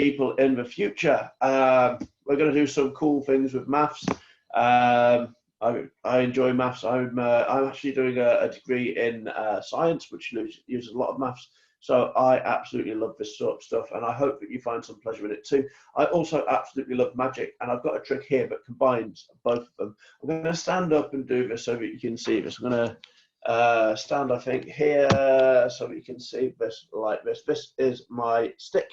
people in the future. We're going to do some cool things with maths. I enjoy maths. I'm actually doing a degree in science, which uses a lot of maths. So I absolutely love this sort of stuff, and I hope that you find some pleasure in it too. I also absolutely love magic, and I've got a trick here that combines both of them. I'm going to stand up and do this so that you can see this. I'm going to stand, I think, here so that you can see this like this. This is my stick.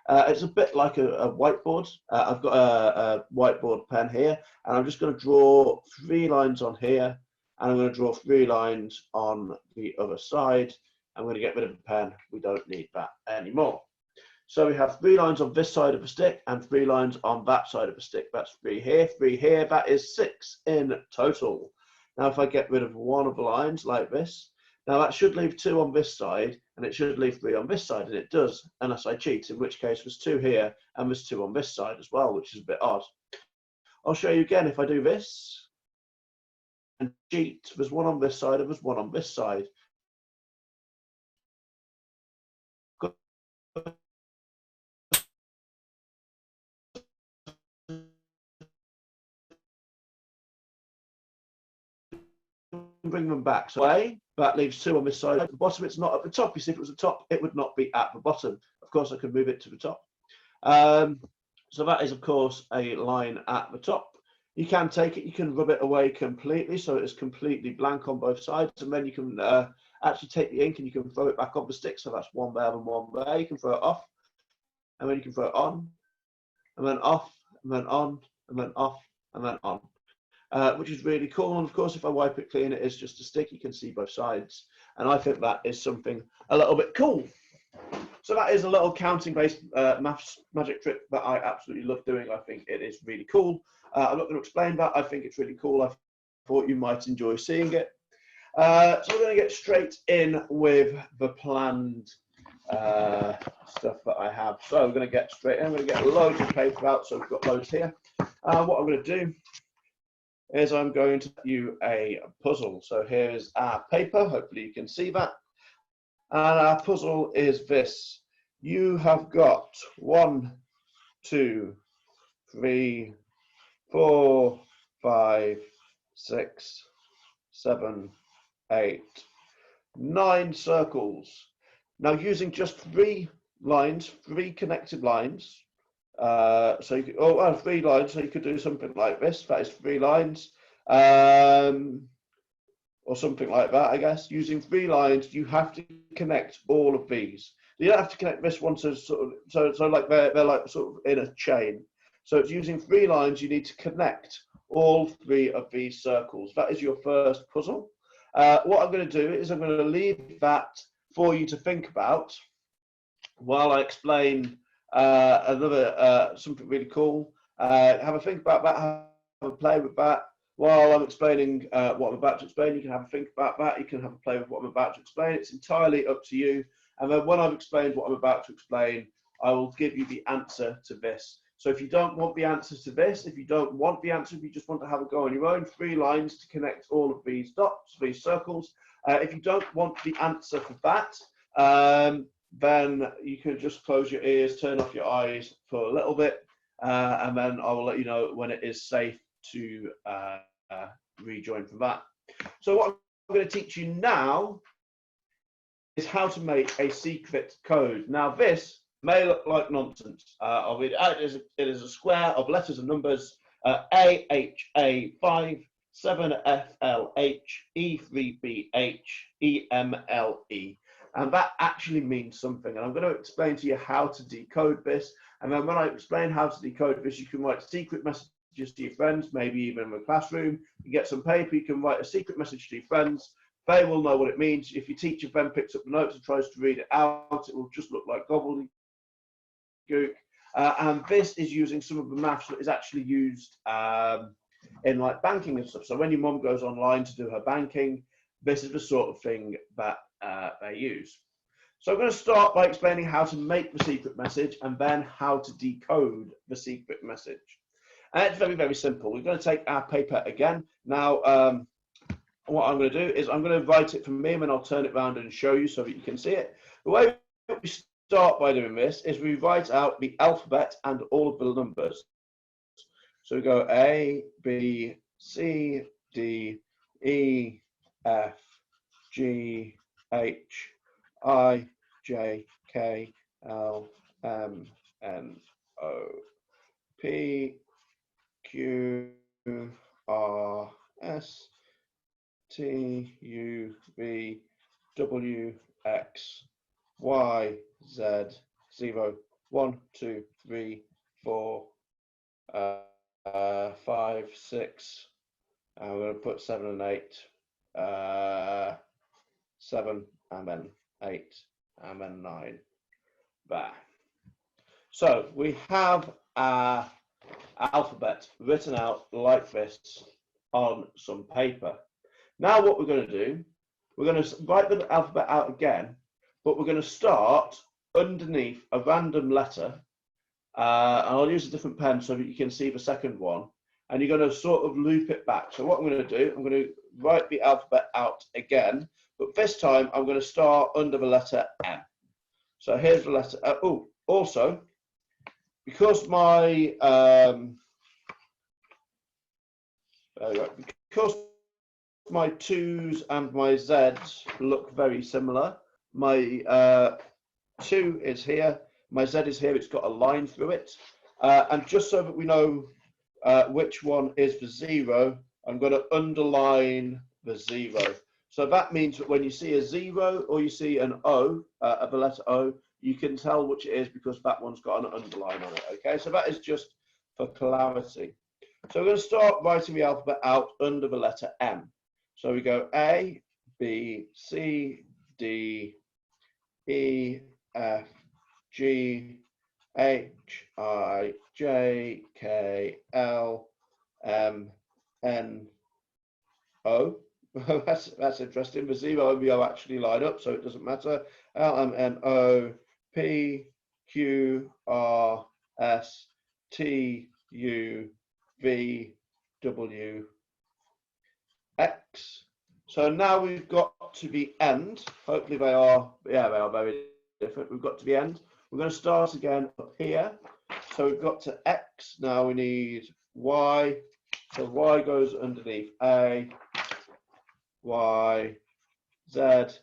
It's a bit like a whiteboard. I've got a whiteboard pen here, and I'm just going to draw 3 lines on here, and I'm going to draw 3 lines on the other side. I'm going to get rid of the pen. We don't need that anymore. So we have 3 lines on this side of the stick and 3 lines on that side of the stick. That's 3 here, 3 here. That is 6 in total. Now, if I get rid of one of the lines like this, now that should leave 2 on this side, and it should leave 3 on this side, and it does, unless I cheat, in which case there's 2 here, and there's 2 on this side as well, which is a bit odd. I'll show you again if I do this, and cheat, there's 1 on this side, and there's 1 on this side. Bring them back. So that leaves 2 on this side. At the bottom, it's not at the top. You see, if it was the top, it would not be at the bottom. Of course, I could move it to the top. So that is, of course, a line at the top. You can take it, you can rub it away completely, so it is completely blank on both sides, and then you can actually take the ink and you can throw it back on the stick. So that's 1 there and 1 there. You can throw it off, and then you can throw it on, and then off, and then on, and then off, and then on. Which is really cool. And of course, if I wipe it clean, it is just a stick. You can see both sides. And I think that is something a little bit cool. So that is a little counting-based maths magic trick that I absolutely love doing. I think it is really cool. I'm not going to explain that. I think it's really cool. I thought you might enjoy seeing it. So we're going to get straight in with the planned stuff that I have. So we're going to get straight in. I'm going to get loads of paper out. So we've got loads here. What I'm going to do is I'm going to give you a puzzle. So here's our paper. Hopefully you can see that. And our puzzle is this. You have got 1, 2, 3, 4, 5, 6, 7, 8, 9 circles. Now using just 3 lines, 3 connected lines, so you could, 3 lines, so you could do something like this. That is 3 lines, or something like that, I guess. Using 3 lines, you have to connect all of these. You don't have to connect this one to sort of, so like they're like sort of in a chain. So it's using 3 lines. You need to connect all 3 of these circles. That is your first puzzle. What I'm going to do is I'm going to leave that for you to think about while I explain another something really cool. Have a think about that, have a play with that. While I'm explaining what I'm about to explain, you can have a think about that. You can have a play with what I'm about to explain. It's entirely up to you. And then when I've explained what I'm about to explain, I will give you the answer to this. So if you don't want the answer to this, if you don't want the answer, if you just want to have a go on your own, 3 lines to connect all of these dots, these circles. If you don't want the answer for that, then you can just close your ears, turn off your eyes for a little bit, and then I will let you know when it is safe to rejoin from that. So what I'm going to teach you now is how to make a secret code. Now this may look like nonsense. I'll read it out. It is a square of letters and numbers, AHA5, 7FLH, E3BH, EMLE. And that actually means something. And I'm going to explain to you how to decode this. And then when I explain how to decode this, you can write secret messages to your friends, maybe even in the classroom. You get some paper, you can write a secret message to your friends. They will know what it means. If your teacher then picks up the notes and tries to read it out, it will just look like gobbledygook. And this is using some of the maths that is actually used in like banking and stuff. So when your mom goes online to do her banking, this is the sort of thing that they use. So I'm going to start by explaining how to make the secret message and then how to decode the secret message. And it's very, very simple. We're going to take our paper again. Now, what I'm going to do is I'm going to write it from me and then I'll turn it around and show you so that you can see it. The way we start by doing this is we write out the alphabet and all of the numbers. So we go A, B, C, D, E, F, G, H, I, J, K, L, M, N, O, P, Q, R, S, T, U, V, W, X, Y, Z, 0, 1, 2, 3, 4, 5, 6. I'm going to put 7 and 8. 7 and then 8 and then 9. There. So we have our alphabet written out like this on some paper. Now what we're going to do, we're going to write the alphabet out again, but we're going to start underneath a random letter, and I'll use a different pen so that you can see the second one, and you're going to sort of loop it back. So what I'm going to do, I'm going to write the alphabet out again, but this time I'm going to start under the letter M. So here's the letter. Oh, also, because my because my 2's and my Z's look very similar. My 2 is here, my Z is here. It's got a line through it, and just so that we know which one is the 0, I'm going to underline the 0. So that means that when you see a 0 or you see an O, of the letter O, you can tell which it is because that one's got an underline on it. Okay, so that is just for clarity. So we're going to start writing the alphabet out under the letter M. So we go A, B, C, D, E, F, G, H, I, J, K, L, M, N, O. That's interesting. The 0 and the O actually line up, so it doesn't matter. L, M, N, O, P, Q, R, S, T, U, V, W, X. So now we've got to the end. Hopefully they are, yeah, they are very different. We've got to the end. We're going to start again up here. So we've got to X. Now we need Y. So Y goes underneath A. Y, Z,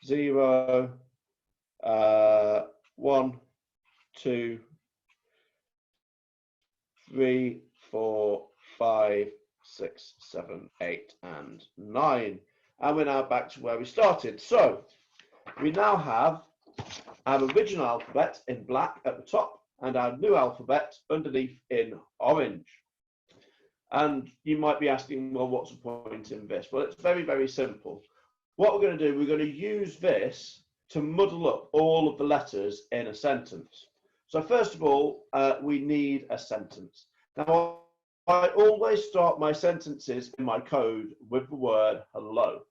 0, 1, 2, 3, 4, 5, 6, 7, 8, and 9. And we're now back to where we started. So we now have our original alphabet in black at the top and our new alphabet underneath in orange. And you might be asking, well, what's the point in this? Well, it's very, very simple. What we're going to do, we're going to use this to muddle up all of the letters in a sentence. So first of all, we need a sentence. Now, I always start my sentences in my code with the word hello.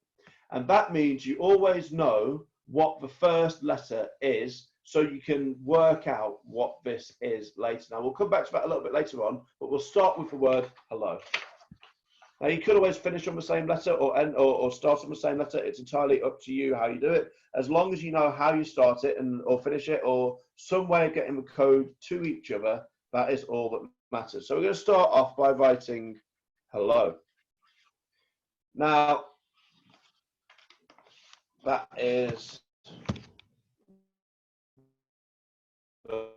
And that means you always know what the first letter is, so you can work out what this is later. Now, we'll come back to that a little bit later on, but we'll start with the word hello. Now, you could always finish on the same letter or end or start on the same letter. It's entirely up to you how you do it. As long as you know how you start it and or finish it or some way of getting the code to each other, that is all that matters. So we're going to start off by writing hello. Now, that is the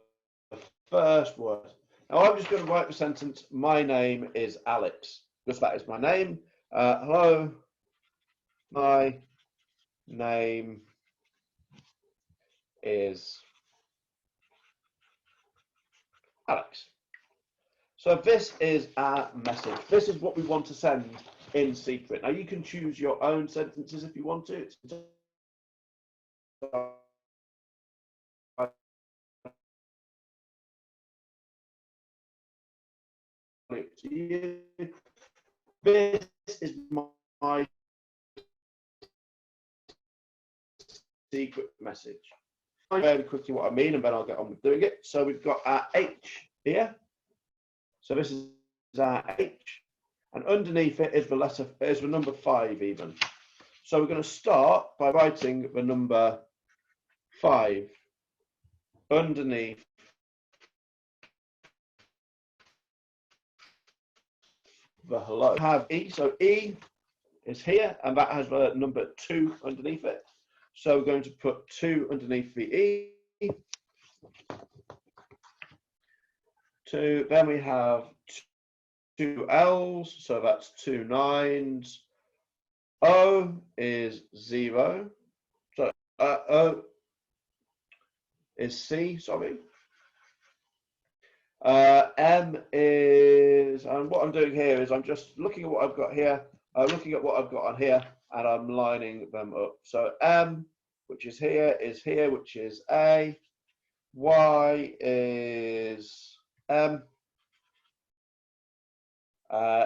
first word. Now I'm just going to write the sentence, my name is Alex, because that is my name. Hello, my name is Alex. So this is our message. This is what we want to send in secret. Now you can choose your own sentences if you want to. This is my secret message. Very quickly what I mean, and then I'll get on with doing it. So we've got our H here. So this is our H, and underneath it is the number 5 even. So we're going to start by writing the number 5. underneath the hello. I have E, so E is here, and that has the number 2 underneath it. So we're going to put 2 underneath the E. 2, then we have 2 L's, so that's 2 9s. O is 0. So O is C, sorry. M is, and what I'm doing here is I'm just looking at what I've got here, looking at what I've got on here, and I'm lining them up. So M, which is here, which is A. Y is M.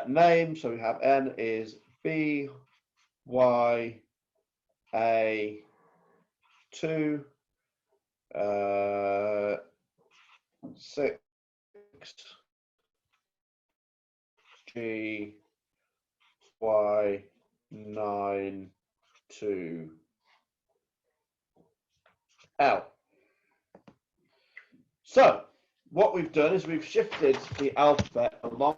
Name, so we have N is B, Y, A, 2, 6, G, Y, 9, 2, L. So what we've done is we've shifted the alphabet along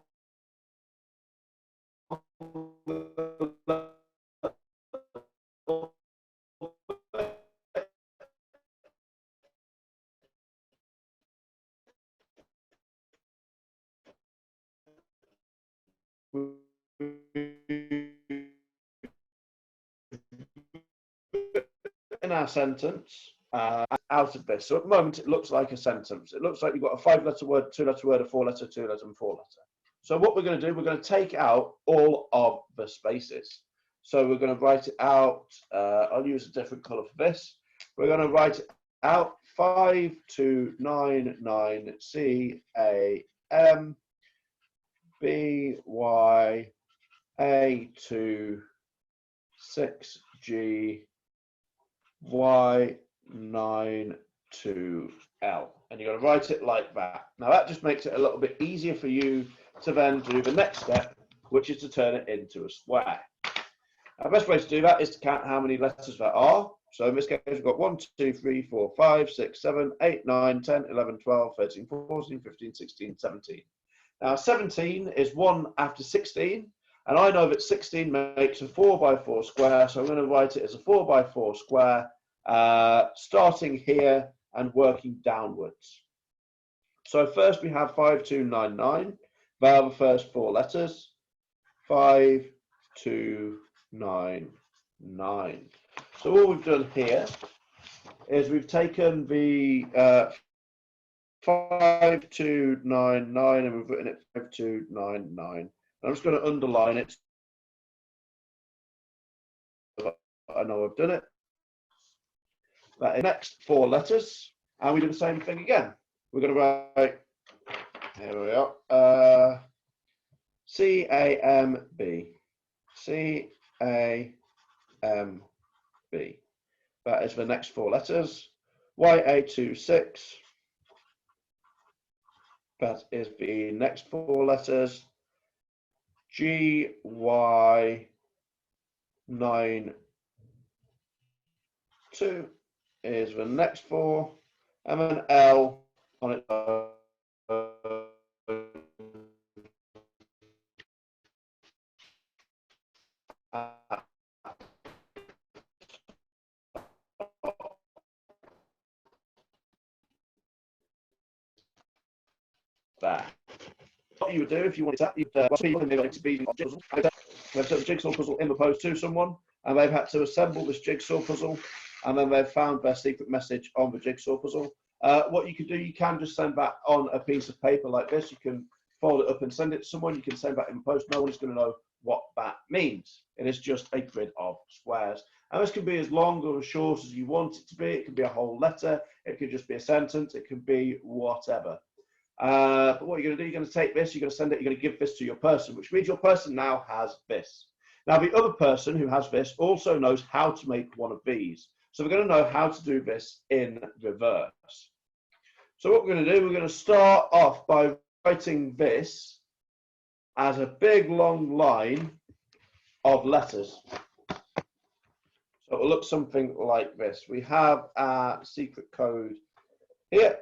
in our sentence out of this. So at the moment it looks like a sentence. It looks like you've got a 5-letter word, 2-letter word, a 4-letter, 2-letter, and 4-letter. So what we're going to do, we're going to take out all of the spaces. So we're going to write it out. I'll use a different color for this. We're going to write it out 5299 C A M B Y A 2 6 G Y 9 2 L, and you're going to write it like that. Now that just makes it a little bit easier for you to then do the next step, which is to turn it into a square. The best way to do that is to count how many letters there are. So in this case, we've got 1, 2, 3, 4, 5, 6, 7, 8, 9, 10, 11, 12, 13, 14, 15, 16, 17. Now 17 is 1 after 16, and I know that 16 makes a 4x4 square, so I'm going to write it as a 4x4 square, starting here and working downwards. So first we have 5299. They are the first 4 letters. 5299. So all we've done here is we've taken the 5299 and we've written it 5299. I'm just going to underline it so I know I've done it. That is next 4 letters, and we do the same thing again. We're going to write, here we are, C-A-M-B, C-A-M-B. That is the next 4 letters. Y-A-26, that is the next 4 letters. G-Y-9-2 is the next 4, and then L on its own. There. What you would do if you wanted to, you'd people in the they've put a jigsaw puzzle in the post to someone, and they've had to assemble this jigsaw puzzle, and then they've found their secret message on the jigsaw puzzle. What you can do, you can just send that on a piece of paper like this. You can fold it up and send it to someone. You can send that in the post. No one's going to know what that means. It is just a grid of squares. And this can be as long or as short as you want it to be. It can be a whole letter. It could just be a sentence. It can be whatever. But what you're going to do, you're going to take this, you're going to send it, you're going to give this to your person, which means your person now has this. Now, the other person who has this also knows how to make one of these. So we're going to know how to do this in reverse. So what we're going to do, we're going to start off by writing this as a big long line of letters. So it will look something like this. We have our secret code here.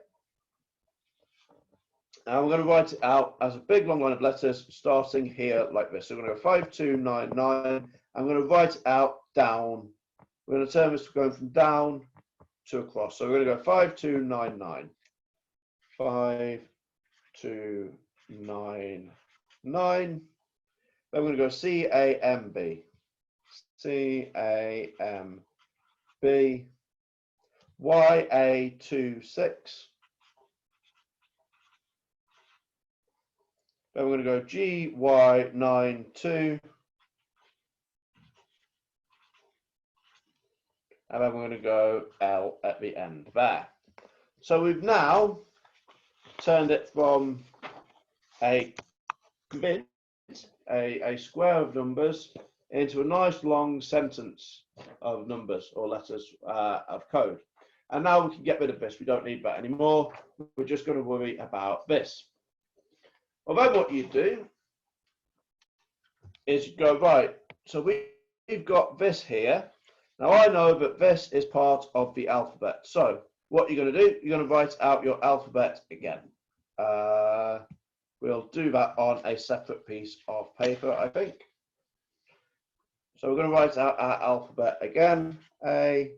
And we're going to write it out as a big long line of letters starting here like this. So we're going to go 5299. I'm going to write it out down. We're going to turn this going from down to across. So we're going to go 5299. 5299. Then we're going to go CAMB. CAMB. YA26. Then we're going to go GY92. And then we're going to go L at the end there. So we've now turned it from a grid, a square of numbers, into a nice long sentence of numbers or letters of code. And now we can get rid of this. We don't need that anymore. We're just going to worry about this. Well, then what you do is you go, right, so we've got this here. Now I know that this is part of the alphabet. So what you're going to do, you're going to write out your alphabet again. We'll do that on a separate piece of paper, I think. So we're going to write out our alphabet again. A,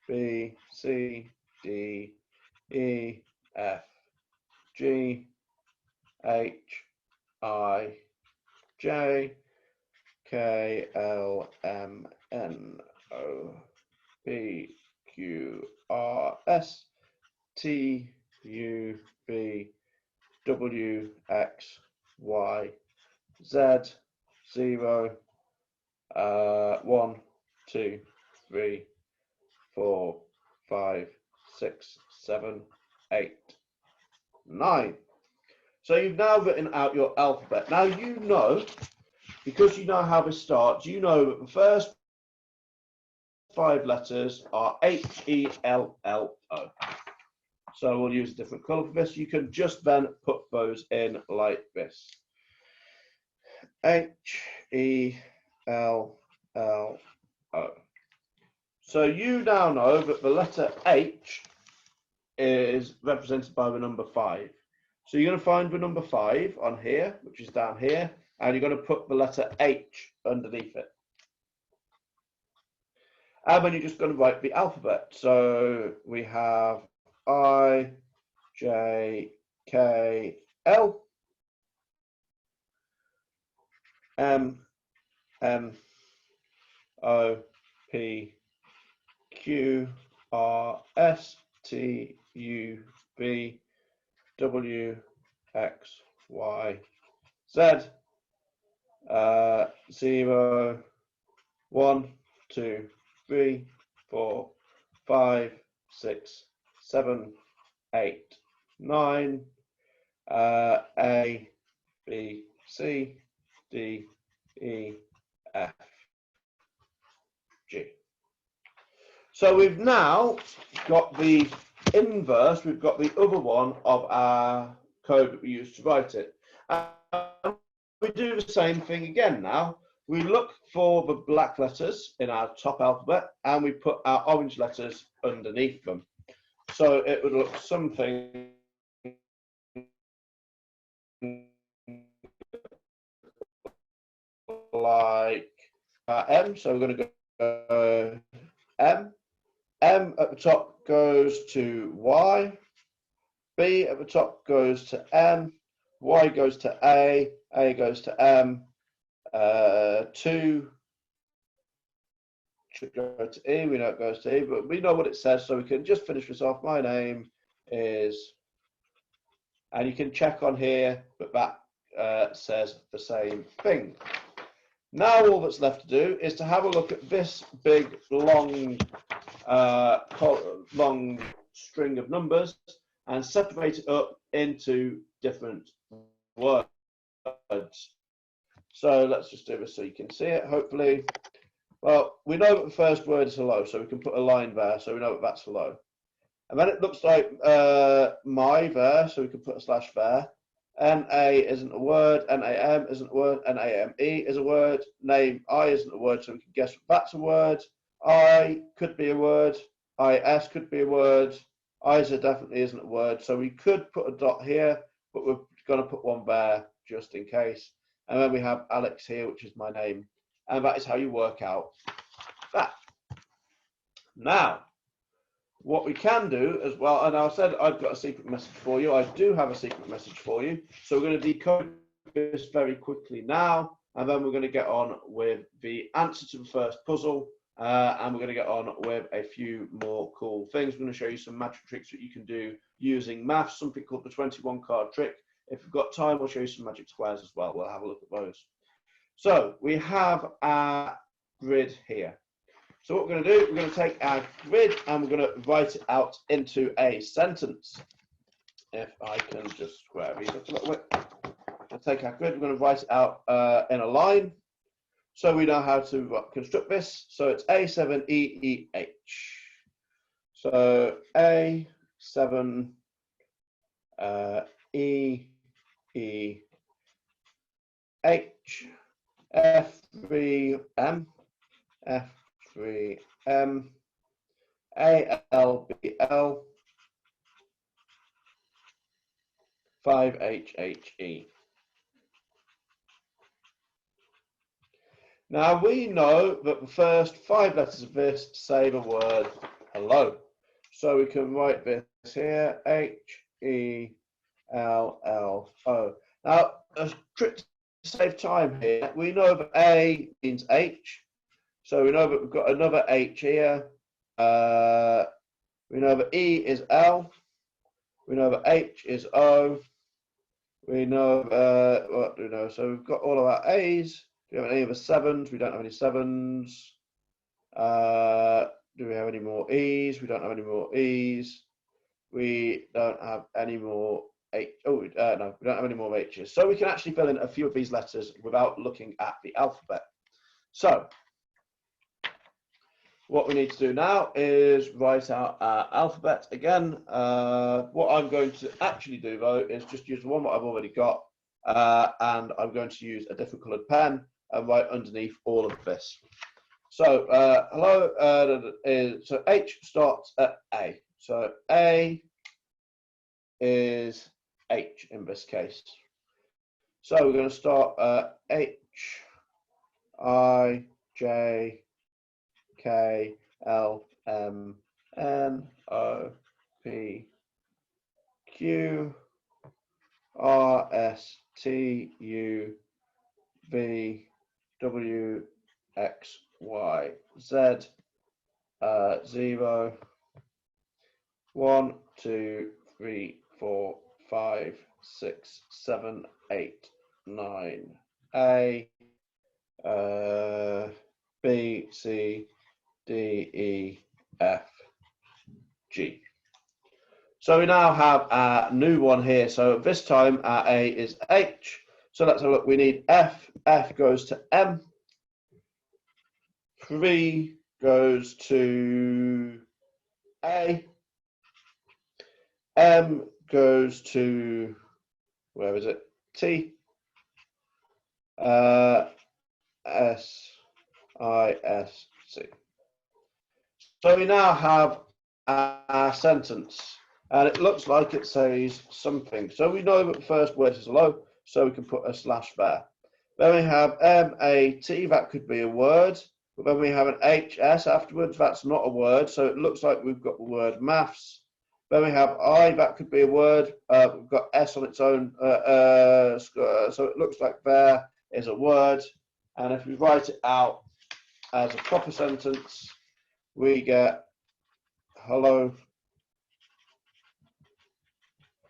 B, C, D, E, F, G, H, I, J, K, L, M, N, O, P, Q, R, S, T, U, V, W, X, Y, Z, 0, 1, 2, 3, 4, 5, 6, 7, 8, 9. So you've now written out your alphabet. Now you know, because you know how this starts, you know that the first 5 letters are H-E-L-L-O. So we'll use a different colour for this. You can just then put those in like this. H-E-L-L-O. So you now know that the letter H is represented by the number 5. So you're going to find the number 5 on here, which is down here, and you're going to put the letter H underneath it. And then you're just going to write the alphabet. So we have I, J, K, L, M, N, O, P, Q, R, S, T, U, V, W, X, Y, Z, 0, 1, 2, 3, 4, 5, 6, 7, 8, 9, A, B, C, D, E, F, G. So we've now got the inverse, we've got the other one of our code that we used to write it. We do the same thing again now. We look for the black letters in our top alphabet and we put our orange letters underneath them. So it would look something like M. So we're going to go M. M at the top goes to Y. B at the top goes to M. Y goes to A. A goes to M. 2 should go to E. We know it goes to E, but we know what it says, so we can just finish this off. My name is, and you can check on here that that says the same thing. Now all that's left to do is to have a look at this big long long string of numbers and separate it up into different words. So let's just do this so you can see it, hopefully. Well, we know that the first word is hello, so we can put a line there, so we know that that's hello. And then it looks like my there, so we can put a slash there. NA isn't a word, NAM isn't a word, NAME is a word, name I isn't a word, so we can guess that's a word. I could be a word, IS could be a word, Isa definitely isn't a word, so we could put a dot here, but we're going to put one there just in case. And then we have Alex here, which is my name. And that is how you work out that. Now, what we can do as well, and I said I've got a secret message for you. I do have a secret message for you. So we're going to decode this very quickly now, and then we're going to get on with the answer to the first puzzle, and we're going to get on with a few more cool things. I'm going to show you some magic tricks that you can do using maths, something called the 21 card trick. If we've got time, we'll show you some magic squares as well. We'll have a look at those. So we have our grid here. So what we're going to do, we're going to take our grid and we're going to write it out into a sentence. If I can just square these up a little bit. We'll take our grid, we're going to write it out in a line. So we know how to construct this. So it's A7EEH. So A7 EEH F3M F3M ALBL 5HHE. Now we know that the first 5 letters of this say the word hello. So we can write this here, HELLO. Now, a trick to save time here, we know that A means H. So we know that we've got another H here. We know that E is L. We know that H is O. We know, what do we know? So we've got all of our A's. Do we have any of the 7s? We don't have any 7s. Do we have any more E's? We don't have any more E's. We don't have any more H. Oh, no, we don't have any more H's. So we can actually fill in a few of these letters without looking at the alphabet. So what we need to do now is write out our alphabet again. What I'm going to actually do though is just use the one that I've already got, and I'm going to use a different coloured pen and write underneath all of this. So hello, so H starts at A. So A is H in this case. So we're going to start H, I, J, K, L, M, N, O, P, Q, R, S, T, U, V, W, X, Y, Z, 0, 1, 2, 3, 4, 5, 6, 7, 8, 9, A, B, C, D, E, F, G. So we now have our new one here. So this time our A is H. So let's have a look. We need F. F goes to M. 3 goes to A. M goes to, where is it? T. S, I, S, C. So we now have our sentence, and it looks like it says something. So we know that the first word is hello, so we can put a slash there. Then we have M-A-T, that could be a word. But then we have an H-S afterwards, that's not a word. So it looks like we've got the word maths. Then we have I, that could be a word. We've got S on its own, so it looks like there is a word. And if we write it out as a proper sentence, we get hello,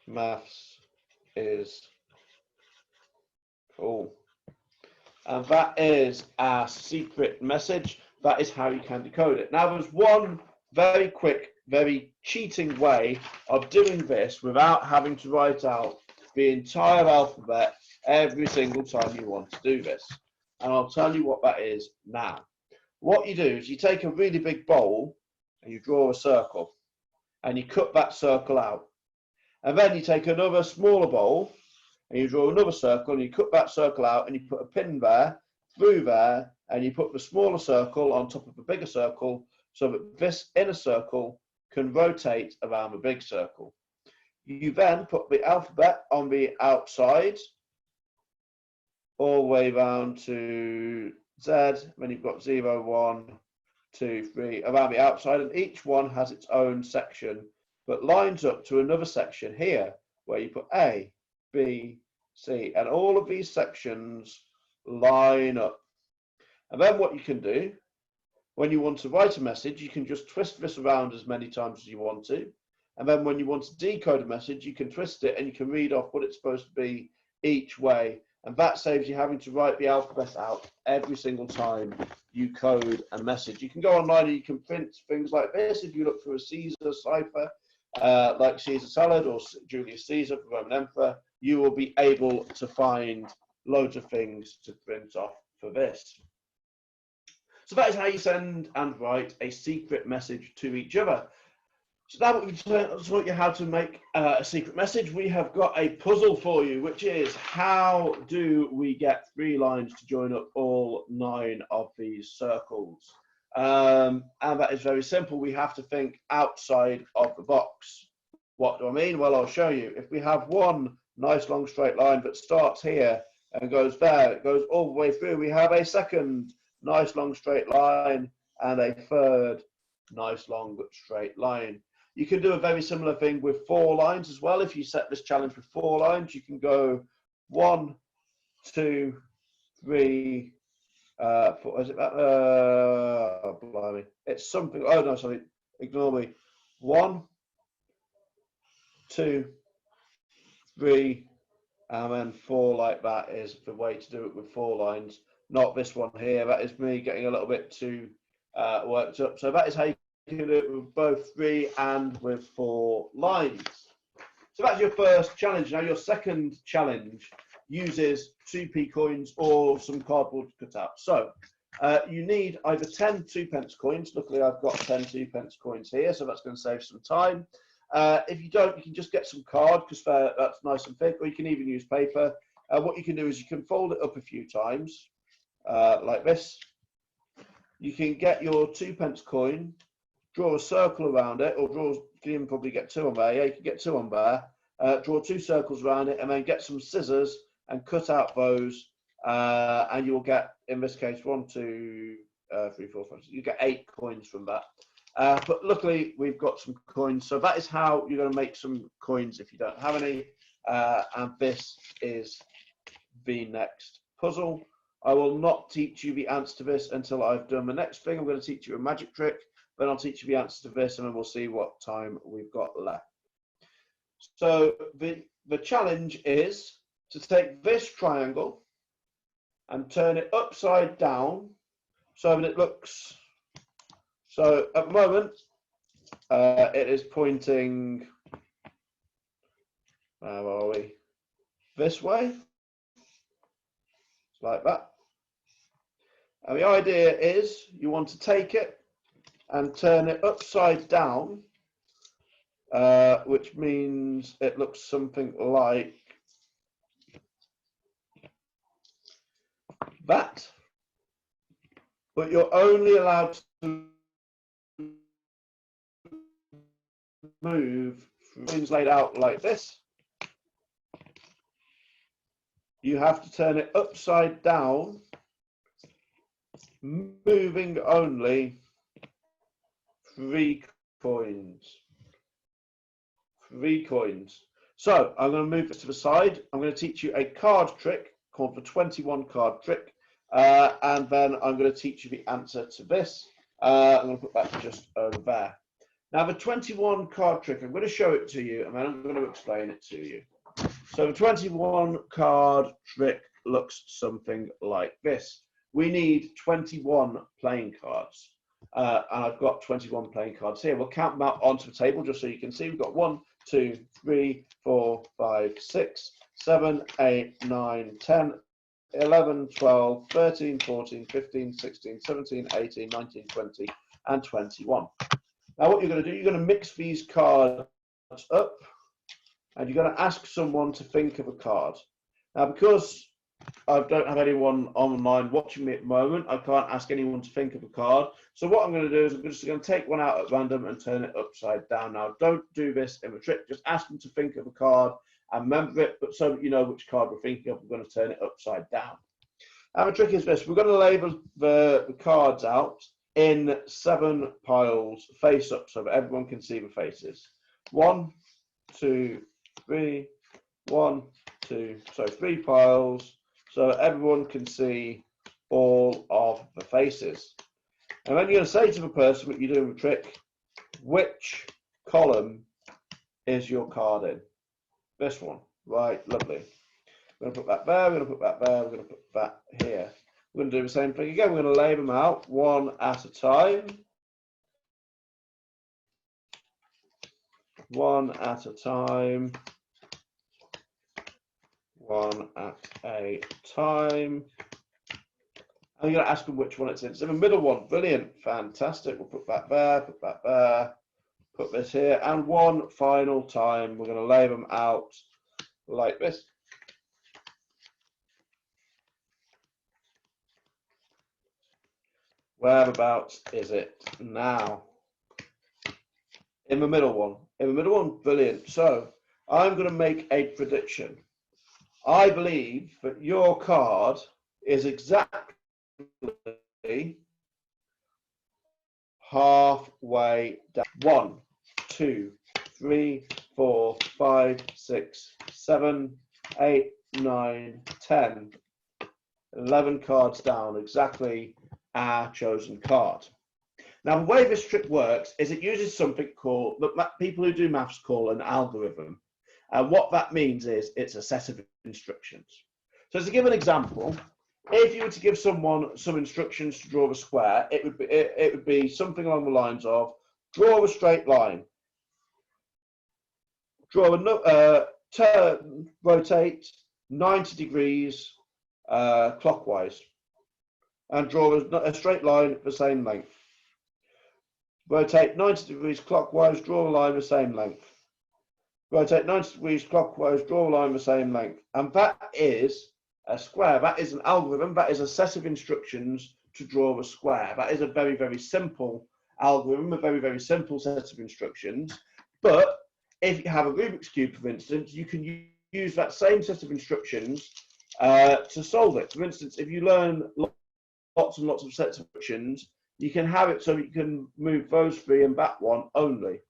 maths is cool. And that is our secret message. That is how you can decode it. Now, there's one very quick, very cheating way of doing this without having to write out the entire alphabet every single time you want to do this. And I'll tell you what that is now. What you do is you take a really big bowl and you draw a circle and you cut that circle out. And then you take another smaller bowl and you draw another circle and you cut that circle out and you put a pin there, through there, and you put the smaller circle on top of the bigger circle so that this inner circle can rotate around the big circle. You then put the alphabet on the outside, all the way round to Z, then you've got 0, 1, 2, 3 around the outside, and each one has its own section, but lines up to another section here, where you put A, B, C, and all of these sections line up. And then what you can do, when you want to write a message, you can just twist this around as many times as you want to. And then when you want to decode a message, you can twist it and you can read off what it's supposed to be each way. And that saves you having to write the alphabet out every single time you code a message. You can go online and you can print things like this. If you look for a Caesar cipher, like Caesar salad or Julius Caesar, the Roman Emperor, you will be able to find loads of things to print off for this. So that is how you send and write a secret message to each other. So now that we've taught you how to make a secret message, we have got a puzzle for you, which is how do we get 3 lines to join up all 9 of these circles? And that is very simple. We have to think outside of the box. What do I mean? Well, I'll show you. If we have one nice long straight line that starts here and goes there, it goes all the way through, we have a second nice long straight line and a third nice long straight line. You can do a very similar thing with 4 lines as well. If you set this challenge with 4 lines, you can go 1, 2, 3, 4. Is it that? Blimey. It's something. Oh no, sorry. Ignore me. 1, 2, 3, and then 4 like that is the way to do it with 4 lines. Not this one here. That is me getting a little bit too worked up. So that is how you can do it with both 3 and with 4 lines. So that's your first challenge. Now your second challenge uses 2p coins or some cardboard cutout. So you need either 10 2p coins. Luckily I've got 10 2p coins here, so that's going to save some time. If you don't, you can just get some card because that's nice and thick, or you can even use paper. What you can do is you can fold it up a few times like this. You can get your 2p coin, draw a circle around it, or you can even probably get 2 on there. Yeah, you can get 2 on there. Draw 2 circles around it, and then get some scissors and cut out those, and you will get, in this case, 1, 2, 3, 4, 5, 6. You get 8 coins from that. But luckily, we've got some coins, so that is how you're going to make some coins if you don't have any. And this is the next puzzle. I will not teach you the answer to this until I've done the next thing. I'm going to teach you a magic trick, then I'll teach you the answer to this, and then we'll see what time we've got left. So the challenge is to take this triangle and turn it upside down so that it looks, so at the moment it is pointing, where are we, this way, like that. And the idea is you want to take it and turn it upside down, which means it looks something like that. But you're only allowed to move things laid out like this. You have to turn it upside down, moving only 3 coins. 3 coins. So I'm going to move this to the side. I'm going to teach you a card trick called the 21 card trick, and then I'm going to teach you the answer to this. I'm going to put that just over there. Now the 21 card trick, I'm going to show it to you, and then I'm going to explain it to you. So the 21 card trick looks something like this. We need 21 playing cards, and I've got 21 playing cards here. We'll count them out onto the table just so you can see. We've got 1, 2, 3, 4, 5, 6, 7, 8, 9, 10, 11, 12, 13, 14, 15, 16, 17, 18, 19, 20, and 21. Now what you're going to do, you're going to mix these cards up, and you're going to ask someone to think of a card. Now because I don't have anyone online watching me at the moment. I can't ask anyone to think of a card. So what I'm going to do is I'm just going to take one out at random and turn it upside down. Now, don't do this in a trick. Just ask them to think of a card and remember it, but so that you know which card we're thinking of, we're going to turn it upside down. And the trick is this. We're going to label the cards out in 7 piles face up so that everyone can see the faces. 1, 2, 3, 1, 2, so 3 piles so everyone can see all of the faces. And then you're going to say to the person that you're doing the trick, which column is your card in? This one, right, lovely. We're going to put that there, we're going to put that there, we're going to put that here. We're going to do the same thing again. We're going to lay them out one at a time. One at a time. One at a time. And you're going to ask them which one it's in. So the middle one, brilliant, fantastic. We'll put that there, put that there, put this here. And one final time, we're going to lay them out like this. Whereabouts is it now? In the middle one. In the middle one, brilliant. So I'm going to make a prediction. I believe that your card is exactly halfway down. 1, 2, 3, 4, 5, 6, 7, 8, 9, 10, 11 cards down, exactly our chosen card. Now, the way this trick works is it uses something called, that people who do maths call an algorithm. And what that means is it's a set of instructions. So to give an example, if you were to give someone some instructions to draw a square, it would be something along the lines of draw a straight line, draw a turn, rotate 90 degrees clockwise, and draw a straight line the same length. Rotate 90 degrees clockwise, draw a line the same length. Rotate 90 degrees clockwise, draw a line the same length. And that is a square. That is an algorithm. That is a set of instructions to draw a square. That is a very, very simple algorithm, a very, very simple set of instructions. But if you have a Rubik's Cube, for instance, you can use that same set of instructions to solve it. For instance, if you learn lots and lots of sets of instructions, you can have it so that you can move those 3 and that one only.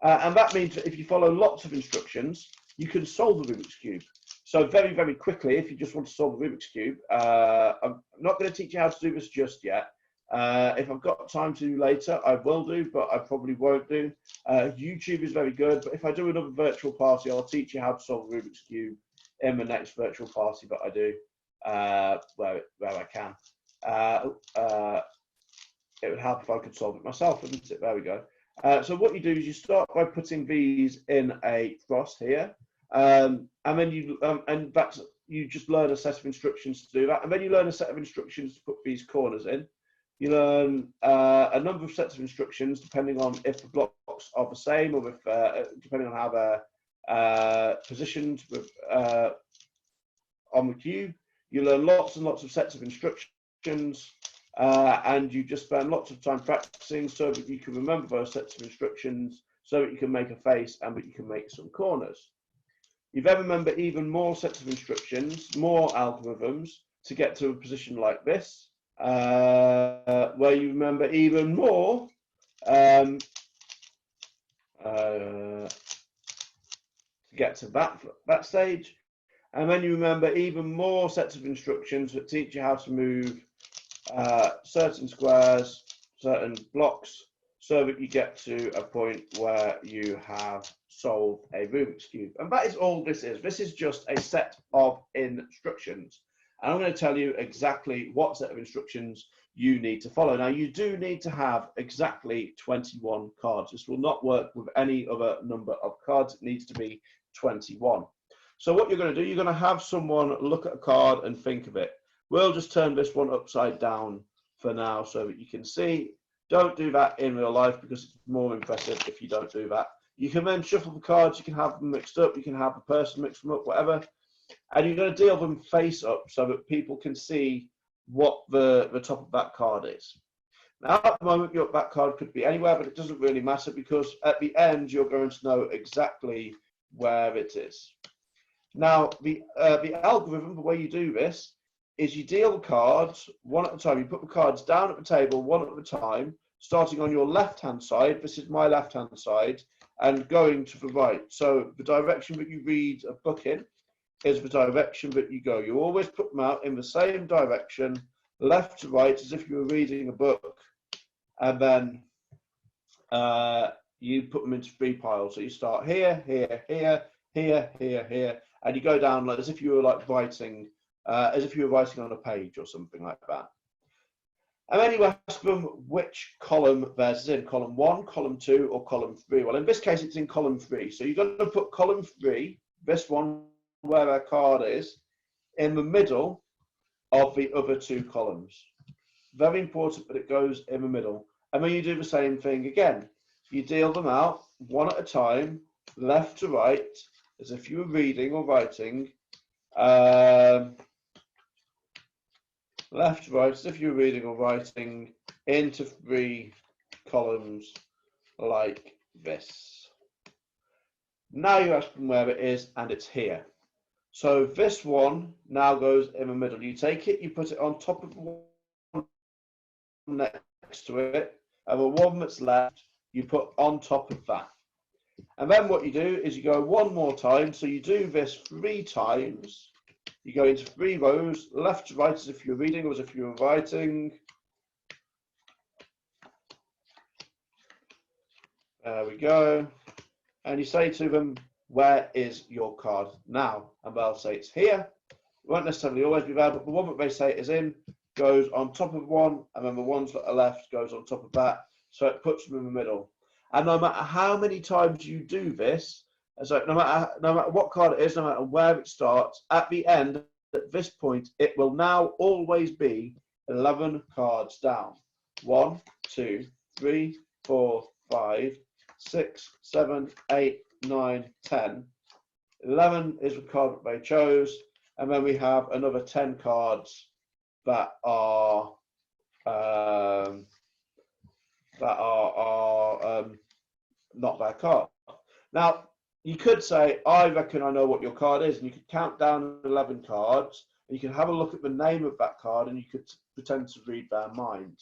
And that means that if you follow lots of instructions, you can solve the Rubik's Cube. So very, very quickly, if you just want to solve the Rubik's Cube, I'm not going to teach you how to do this just yet. If I've got time to later, I will do, but I probably won't do. YouTube is very good, but if I do another virtual party, I'll teach you how to solve the Rubik's Cube in the next virtual party that I do, where I can. It would help if I could solve it myself, wouldn't it? There we go. So what you do is you start by putting these in a cross here, and then you just learn a set of instructions to do that, and then you learn a set of instructions to put these corners in. You learn a number of sets of instructions depending on if the blocks are the same, or if depending on how they're positioned with, on the cube. You learn lots and lots of sets of instructions. And you just spend lots of time practicing so that you can remember those sets of instructions, so that you can make a face and that you can make some corners. You then remember even more sets of instructions, more algorithms to get to a position like this, where you remember even more to get to that stage. And then you remember even more sets of instructions that teach you how to move certain squares, certain blocks, so that you get to a point where you have solved a Rubik's Cube. And that is all this is. This is just a set of instructions. And I'm going to tell you exactly what set of instructions you need to follow. Now, you do need to have exactly 21 cards. This will not work with any other number of cards. It needs to be 21. So what you're going to do, you're going to have someone look at a card and think of it. We'll just turn this one upside down for now so that you can see. Don't do that in real life because it's more impressive if you don't do that. You can then shuffle the cards, you can have them mixed up, you can have the person mix them up, whatever. And you're going to deal them face up so that people can see what the top of that card is. Now, at the moment, your back card could be anywhere, but it doesn't really matter because at the end, you're going to know exactly where it is. Now, the algorithm, the way you do this, is you deal the cards one at a time. You put the cards down at the table one at a time, starting on your left-hand side. This is my left-hand side, and going to the right. So the direction that you read a book in is the direction that you go. You always put them out in the same direction, left to right, as if you were reading a book, and then you put them into 3 piles. So you start here, here, here, here, here, here, and you go down like as if you were like writing, as if you were writing on a page or something like that. And then you ask them which column theirs is in, column 1, column 2, or column 3. Well, in this case, it's in column 3. So you're going to put column 3, this one where our card is, in the middle of the other 2 columns. Very important that it goes in the middle. And then you do the same thing again. You deal them out one at a time, left to right, as if you were reading or writing. Left to right, as if you were reading or writing, into 3 columns like this. Now you ask them where it is, and it's here. So this one now goes in the middle. You take it, you put it on top of the one next to it, and the one that's left, you put on top of that. And then what you do is you go one more time. So you do this 3 times. You go into 3 rows, left to right, as if you're reading or as if you were writing. There we go. And you say to them, where is your card now? And they'll say it's here. It won't necessarily always be there, but the one that they say is in goes on top of one, and then the ones that are left goes on top of that. So it puts them in the middle. And no matter how many times you do this, so no matter what card it is, no matter where it starts, at the end, at this point, it will now always be 11 cards down. 1, 2, 3, 4, 5, 6, 7, 8, 9, 10. 11 is the card that they chose, and then we have another 10 cards that are not their card. Now, you could say, I reckon I know what your card is, and you could count down 11 cards, and you can have a look at the name of that card, and you could pretend to read their mind.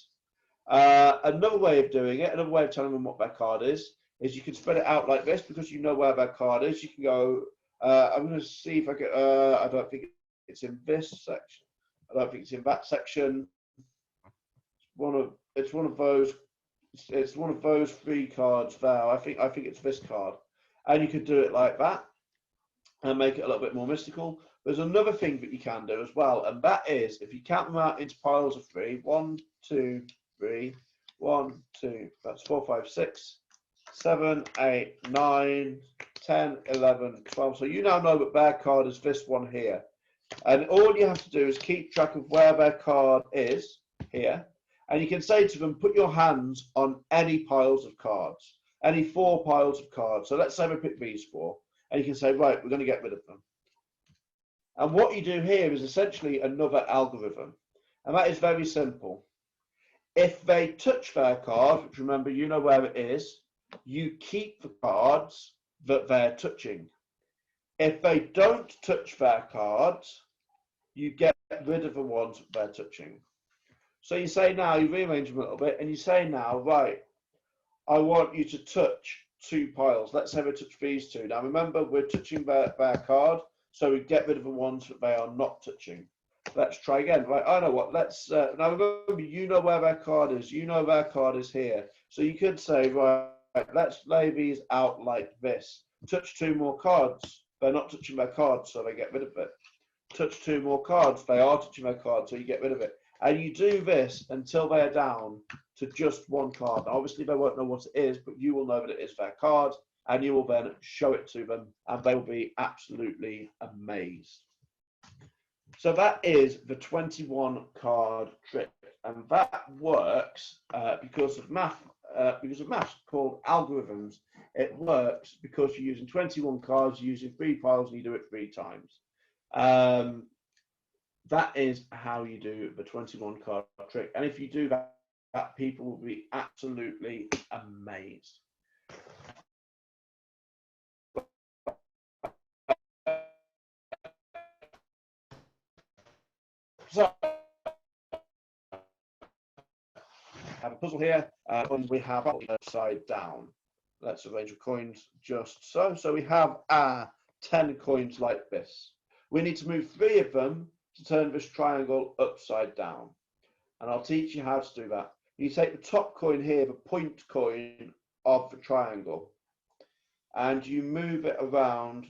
Another way of doing it, another way of telling them what their card is you can spread it out like this, because you know where their card is. You can go, I'm going to see if I can, I don't think it's in this section. I don't think it's in that section. It's one of those 3 cards there. I think it's this card. And you could do it like that and make it a little bit more mystical. There's another thing that you can do as well, and that is if you count them out into piles of 3, 1, 2, 3, 1, 2, that's 4, 5, 6, 7, 8, 9, 10, 11, 12. So you now know that their card is this one here. And all you have to do is keep track of where their card is here. And you can say to them, put your hands on any piles of cards, any 4 piles of cards. So let's say we pick these 4. And you can say, right, we're going to get rid of them. And what you do here is essentially another algorithm. And that is very simple. If they touch their card, which remember, you know where it is, you keep the cards that they're touching. If they don't touch their cards, you get rid of the ones that they're touching. So you say now, you rearrange them a little bit, and you say now, right, I want you to touch 2 piles. Let's say we touch these 2. Now remember, we're touching their card, so we get rid of the ones that they are not touching. Let's try again. Right, I know what. Let's now remember, you know where their card is. You know their card is here. So you could say, right, let's lay these out like this. Touch 2 more cards. They're not touching their cards, so they get rid of it. Touch 2 more cards. They are touching their cards, so you get rid of it. And you do this until they are down to just 1 card. Now, obviously, they won't know what it is, but you will know that it is their card, and you will then show it to them, and they will be absolutely amazed. So that is the 21 card trick, and that works because of math called algorithms. It works because you're using 21 cards, you're using 3 piles, and you do it 3 times. That is how you do the 21 card trick. And if you do that, people will be absolutely amazed. So, have a puzzle here, and we have upside down. Let's arrange the coins just so. So we have 10 coins like this. We need to move 3 of them to turn this triangle upside down. And I'll teach you how to do that. You take the top coin here, the point coin of the triangle, and you move it around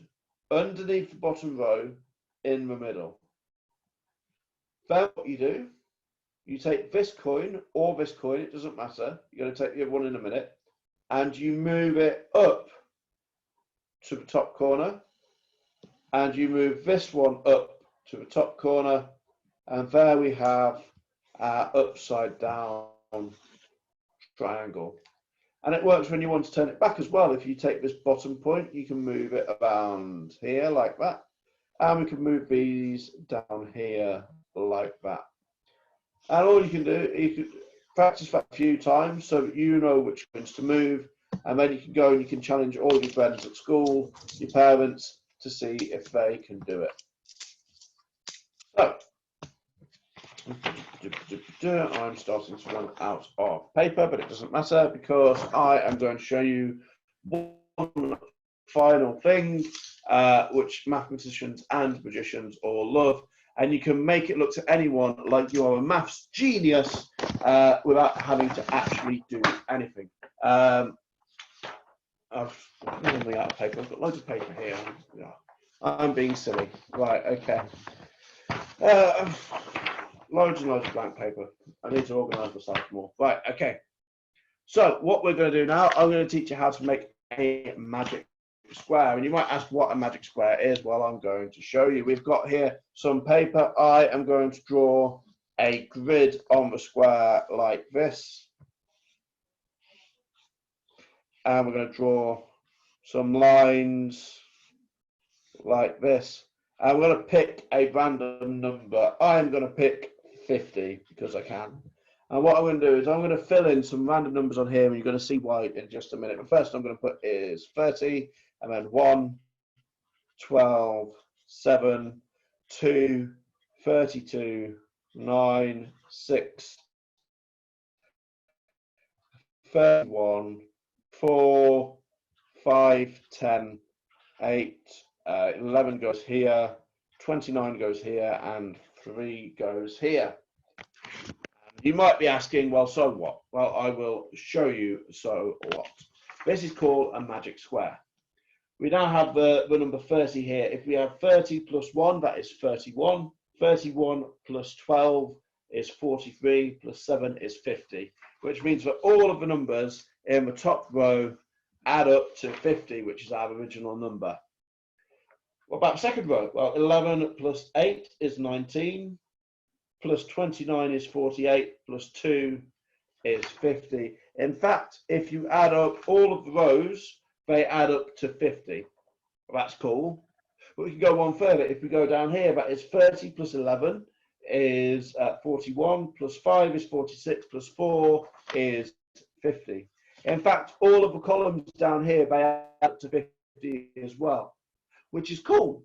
underneath the bottom row in the middle. Then what you do, you take this coin or this coin, it doesn't matter, you're going to take the other one in a minute, and you move it up to the top corner, and you move this one up to the top corner, and there we have our upside down triangle. And it works when you want to turn it back as well. If you take this bottom point, you can move it around here like that, and we can move these down here like that. And all you can do, you can practice that a few times so that you know which ones to move, and then you can go and you can challenge all your friends at school, your parents, to see if they can do it. So, I'm starting to run out of paper, but it doesn't matter because I am going to show you one final thing, which mathematicians and magicians all love, and you can make it look to anyone like you are a maths genius without having to actually do anything. I'm running out of paper. I've got loads of paper here. I'm being silly. Right, okay. Loads and loads of blank paper. I need to organise myself more. Right, okay. So what we're going to do now, I'm going to teach you how to make a magic square. And you might ask what a magic square is. Well, I'm going to show you. We've got here some paper. I am going to draw a grid on the square like this. And we're going to draw some lines like this. And we're going to pick a random number. I'm going to pick 50 because I can. And what I'm going to do is I'm going to fill in some random numbers on here, and you're going to see why in just a minute. But first I'm going to put is 30, and then 1, 12, 7, 2, 32, 9, 6, 31, 4, 5, 10, 8, 11 goes here, 29 goes here, and 3 goes here. You might be asking, well, so what? Well, I will show you so what. This is called a magic square. We now have the number 30 here. If we have 30 plus 1, that is 31. 31 plus 12 is 43, plus 7 is 50, which means that all of the numbers in the top row add up to 50, which is our original number. What about the second row? Well, 11 plus 8 is 19, plus 29 is 48, plus 2 is 50. In fact, if you add up all of the rows, they add up to 50. Well, that's cool. But we can go one further. If we go down here, that is 30 plus 11 is 41, plus 5 is 46, plus 4 is 50. In fact, all of the columns down here, they add up to 50 as well, which is cool.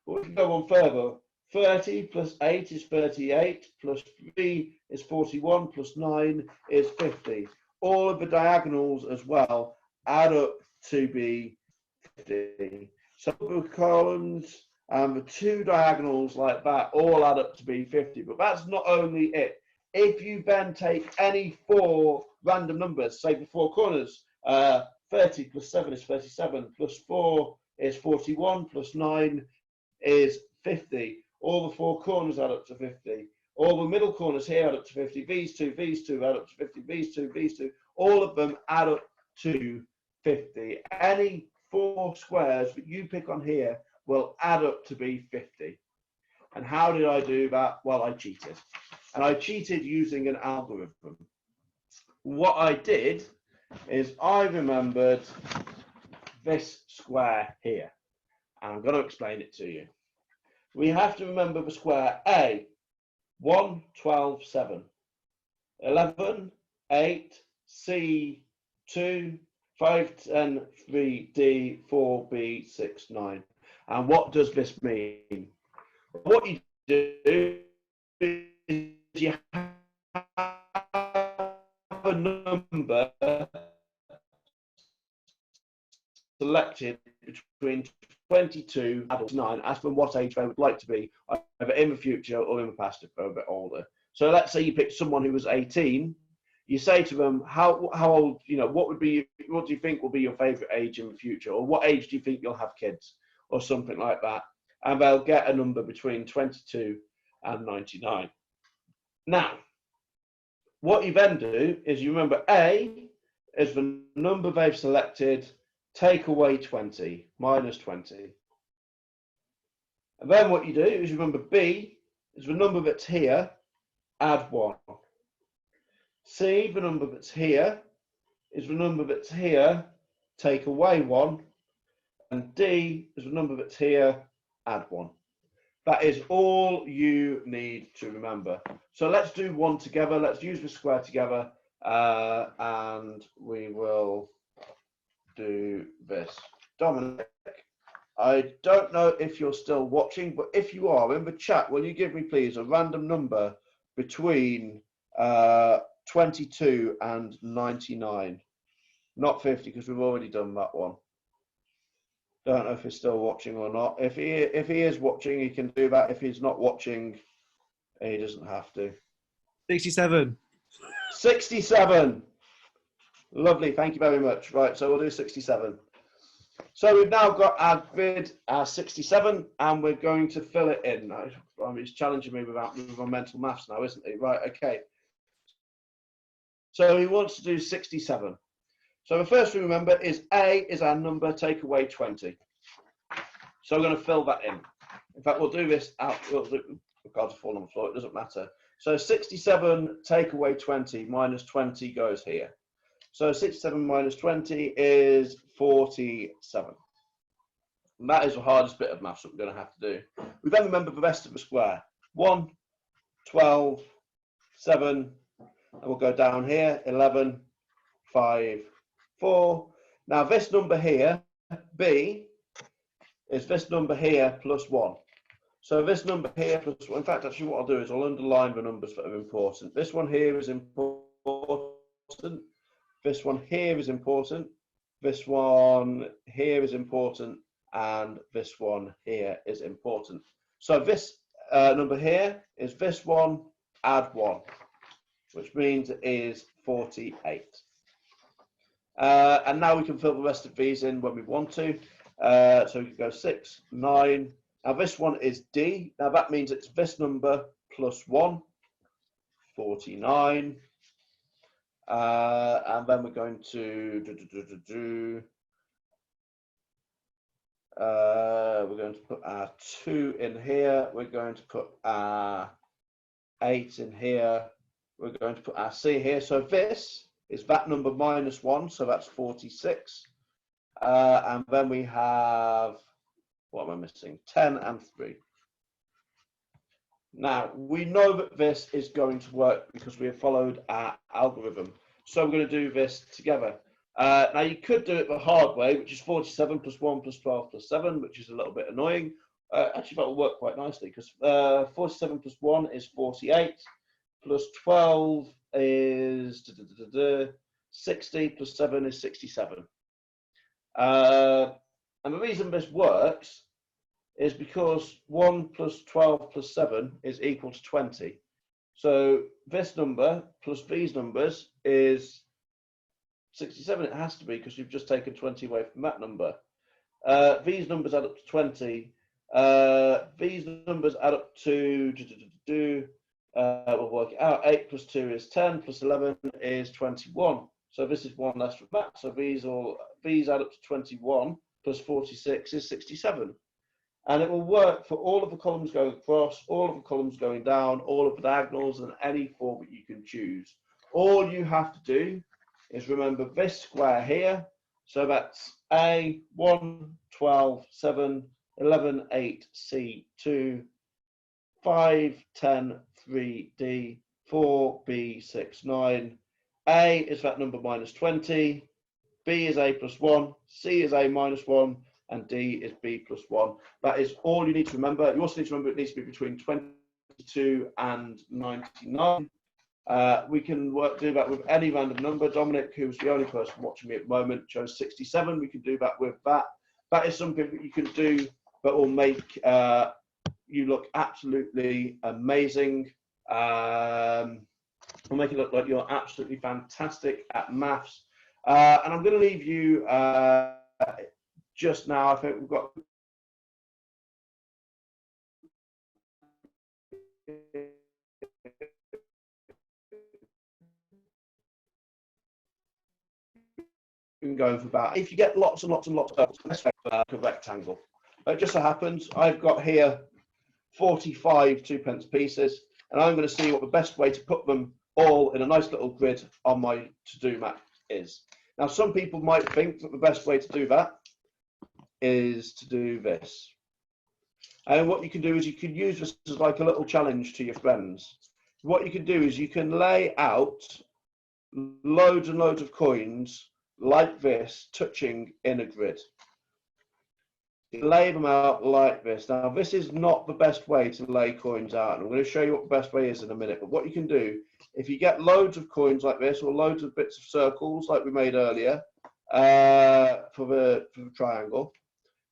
But we can go on further. 30 plus 8 is 38, plus 3 is 41, plus 9 is 50. All of the diagonals as well add up to be 50. So the columns and the 2 diagonals like that all add up to be 50. But that's not only it. If you then take any 4 random numbers, say the 4 corners, 30 plus 7 is 37, plus 4 is 41, plus 9 is 50. All the 4 corners add up to 50. All the middle corners here add up to 50. These two add up to 50. These two, all of them add up to 50. Any 4 squares that you pick on here will add up to be 50. And how did I do that? Well, I cheated. And I cheated using an algorithm. What I did is I remembered this square here. And I'm going to explain it to you. we have to remember the square A, 1, 12, 7, 11, 8, C, 2, 5, 10, 3, D, 4, B, 6, 9. And what does this mean? What you do is you have a number selected between 22 and 9, as from what age they would like to be, either in the future or in the past if they're a bit older. So let's say you pick someone who was 18. You say to them, how old, what do you think will be your favourite age in the future? Or what age do you think you'll have kids? Or something like that. And they'll get a number between 22 and 99. Now, what you then do is you remember A is the number they've selected, take away 20, minus 20. And then what you do is you remember B is the number that's here, add 1. C, the number that's here, is the number that's here, take away 1. And D is the number that's here, add 1. That is all you need to remember. So let's do one together. Let's use the square together, and we will do this. Dominic, I don't know if you're still watching, but if you are, in the chat, will you give me, please, a random number between 22 and 99? Not 50, because we've already done that one. Don't know if he's still watching or not. If he is watching, he can do that. If he's not watching, he doesn't have to. 67. 67. Lovely. Thank you very much. Right, so we'll do 67. So we've now got our grid, our 67, and we're going to fill it in. He's challenging me with my mental maths now, isn't he? Right, okay. So he wants to do 67. So the first thing to remember is A is our number, take away 20. So we're going to fill that in. In fact, we'll do this out. God's fallen on the floor, it doesn't matter. So 67 take away 20 minus 20 goes here. So 67 minus 20 is 47. And that is the hardest bit of maths that we're going to have to do. We then remember the rest of the square. 1, 12, 7, and we'll go down here, 11, 5, 4. Now this number here, B, is this number here plus 1. So this number here plus 1, in fact, actually what I'll do is I'll underline the numbers that are important. This one here is important. This one here is important. This one here is important. And this one here is important. So this number here is this one, add 1, which means it is 48. And now we can fill the rest of these in when we want to. So we can go 6, 9. Now this one is D. Now that means it's this number plus 1, 49. And then we're going to put our 2 in here. We're going to put our 8 in here. We're going to put our C here. So this is that number minus 1, so that's 46. And then we have, what am I missing? 10 and 3. Now, we know that this is going to work because we have followed our algorithm. So we're going to do this together. Now, you could do it the hard way, which is 47 plus 1 plus 12 plus 7, which is a little bit annoying. Actually, that will work quite nicely because 47 plus 1 is 48, plus 12 is 60, plus 7 is 67. And the reason this works is because 1 plus 12 plus 7 is equal to 20. So this number plus these numbers is 67. It has to be because you've just taken 20 away from that number. These numbers add up to 20. These numbers add up to, we'll work it out. 8 plus 2 is 10, plus 11 is 21. So this is one less from that. So these add up to 21, plus 46 is 67. And it will work for all of the columns going across, all of the columns going down, all of the diagonals, and any form that you can choose. All you have to do is remember this square here. So that's A, 1, 12, 7, 11, 8, C2, 5, 10, 3D, 4, B, 6, 9. A is that number minus 20, B is A plus 1, C is A minus 1, and D is B plus 1. That is all you need to remember. You also need to remember it needs to be between 22 and 99. We can do that with any random number. Dominic, who's the only person watching me at the moment, chose 67. We can do that with that. That is something that you can do that will make you look absolutely amazing. Will make it look like you're absolutely fantastic at maths. And I'm going to leave you just now. I think we've got going for about, if you get lots and lots and lots of a rectangle. It just so happens I've got here 45 2-pence pieces, and I'm going to see what the best way to put them all in a nice little grid on my to-do map is. Now, some people might think that the best way to do that is to do this. And what you can do is you can use this as like a little challenge to your friends. What you can do is you can lay out loads and loads of coins like this, touching in a grid. You lay them out like this. Now, this is not the best way to lay coins out. I'm going to show you what the best way is in a minute. But what you can do, if you get loads of coins like this, or loads of bits of circles like we made earlier for the triangle,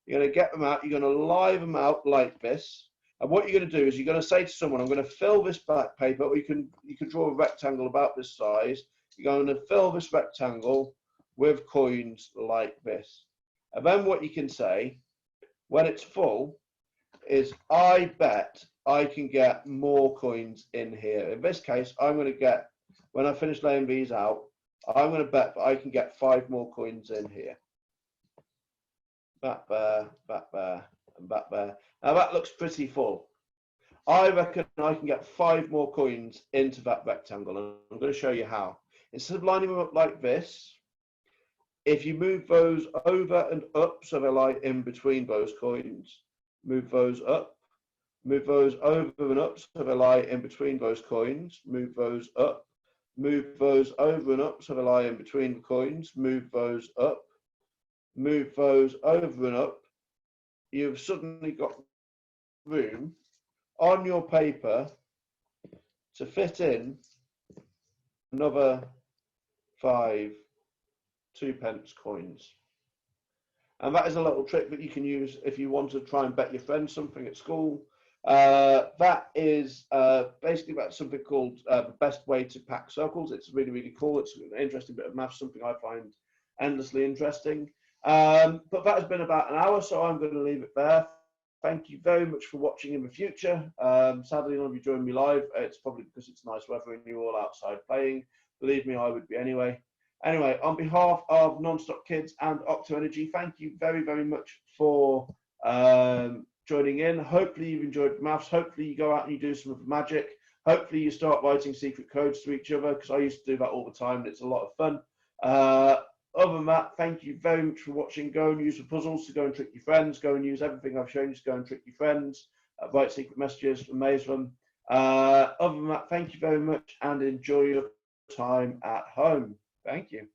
you're going to get them out. You're going to lie them out like this. And what you're going to do is you're going to say to someone, I'm going to fill this back paper, or you can draw a rectangle about this size. You're going to fill this rectangle with coins like this. And then what you can say, when it's full, is I bet I can get more coins in here. In this case, I'm going to get, when I finish laying these out, I'm going to bet that I can get 5 more coins in here. That there, and that there. Now that looks pretty full. I reckon I can get 5 more coins into that rectangle, and I'm going to show you how. Instead of lining them up like this, if you move those over and up so they lie in between those coins, move those up, move those over and up so they lie in between those coins, move those up, move those over and up so they lie in between the coins, move those up, move those over and up, you've suddenly got room on your paper to fit in another 5 2-pence coins. And that is a little trick that you can use if you want to try and bet your friends something at school. That is basically about something called the best way to pack circles. It's really, really cool. It's an interesting bit of maths, something I find endlessly interesting. But that has been about an hour, so I'm going to leave it there. Thank you very much for watching in the future. Sadly, none of you joined me live. It's probably because it's nice weather and you're all outside playing. Believe me, I would be anyway. Anyway, on behalf of Non-Stop Kids and Octo Energy, thank you very, very much for joining in. Hopefully you've enjoyed maths. Hopefully you go out and you do some of the magic. Hopefully you start writing secret codes to each other, because I used to do that all the time and it's a lot of fun. Other than that, thank you very much for watching. Go and use the puzzles to go and trick your friends. Go and use everything I've shown you to go and trick your friends. Write secret messages, amaze them. Other than that, thank you very much and enjoy your time at home. Thank you.